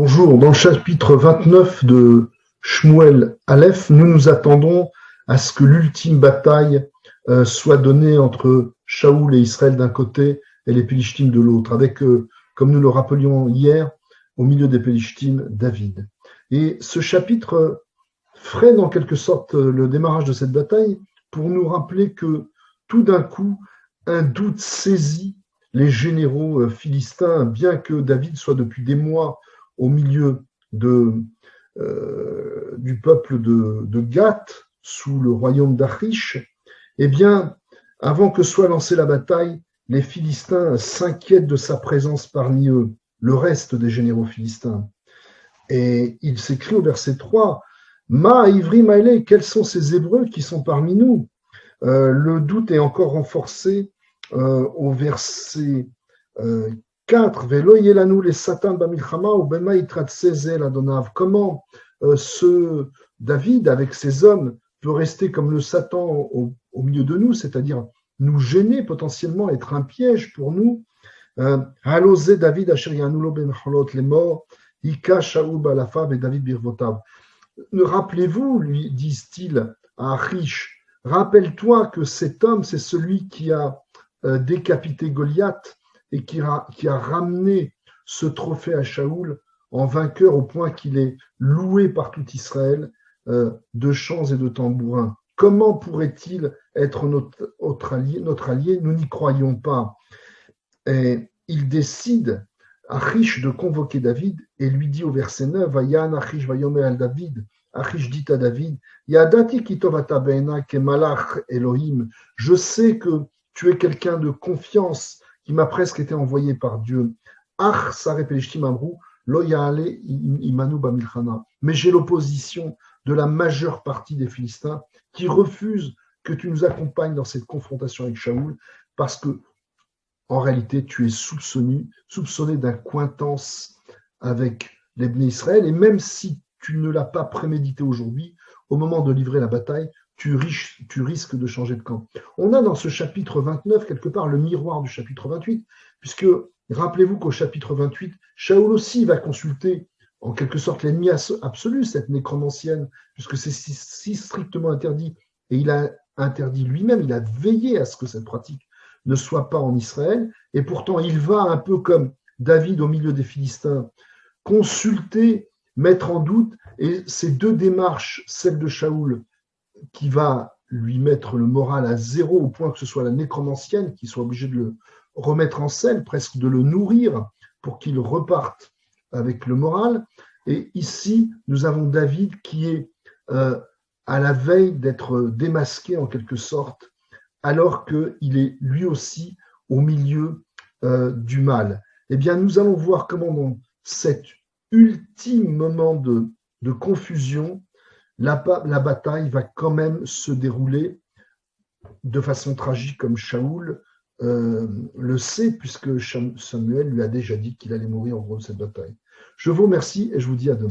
Bonjour, dans le chapitre 29 de Shmuel Aleph, nous nous attendons à ce que l'ultime bataille soit donnée entre Shaoul et Israël d'un côté et les Pélishtim de l'autre, avec, comme nous le rappelions hier, au milieu des Pélishtim, David. Et ce chapitre freine en quelque sorte le démarrage de cette bataille pour nous rappeler que tout d'un coup, un doute saisit les généraux philistins, bien que David soit depuis des mois au milieu du peuple de Gath, sous le royaume d'Achish. Eh bien, avant que soit lancée la bataille, les Philistins s'inquiètent de sa présence parmi eux, le reste des généraux philistins. Et il s'écrit au verset 3, « Ma ivri maïlé, quels sont ces Hébreux qui sont parmi nous ?» Le doute est encore renforcé au verset 4. Velo yelanu les satan bamilchama ou bema itratseze ladonav. Comment ce David, avec ses hommes, peut rester comme le Satan au milieu de nous, c'est-à-dire nous gêner potentiellement, être un piège pour nous. Halosé David asher yanulo bemcholot les morts, ika shaoub alafav et David birvotav. Rappelez-vous, lui disent-ils à Achish, rappelle-toi que cet homme, c'est celui qui a décapité Goliath et qui a ramené ce trophée à Shaoul en vainqueur au point qu'il est loué par tout Israël de chants et de tambourins. Comment pourrait-il être notre allié? Nous n'y croyons pas. Et il décide, Achish, de convoquer David et lui dit au verset 9, Vayan Achish vayomer al David. Achish dit à David, Yadati kitovata be'ena kemalach Elohim. Je sais que tu es quelqu'un de confiance qui m'a presque été envoyé par Dieu. Ach sare pelishtim amru lo ya'ale imanu bamilchana. Mais j'ai l'opposition de la majeure partie des Philistins qui refusent que tu nous accompagnes dans cette confrontation avec Shaoul parce que en réalité, tu es soupçonné d'accointance avec les Bnei Israël, et même si tu ne l'as pas prémédité aujourd'hui, au moment de livrer la bataille, tu risques de changer de camp. On a dans ce chapitre 29, quelque part, le miroir du chapitre 28, puisque, rappelez-vous qu'au chapitre 28, Shaoul aussi va consulter, en quelque sorte, l'ennemi absolu, cette nécromancienne, puisque c'est si strictement interdit, et il a interdit lui-même, il a veillé à ce que cette pratique ne soit pas en Israël, et pourtant il va un peu comme David au milieu des Philistins, consulter, mettre en doute, et ces deux démarches, celle de Shaoul, qui va lui mettre le moral à zéro, au point que ce soit la nécromancienne qui soit obligée de le remettre en selle, presque de le nourrir, pour qu'il reparte avec le moral. Et ici, nous avons David qui est à la veille d'être démasqué en quelque sorte, alors qu'il est lui aussi au milieu du mal. Eh bien, nous allons voir comment dans cet ultime moment de confusion, la bataille va quand même se dérouler de façon tragique comme Shaoul le sait, puisque Samuel lui a déjà dit qu'il allait mourir en gros de cette bataille. Je vous remercie et je vous dis à demain.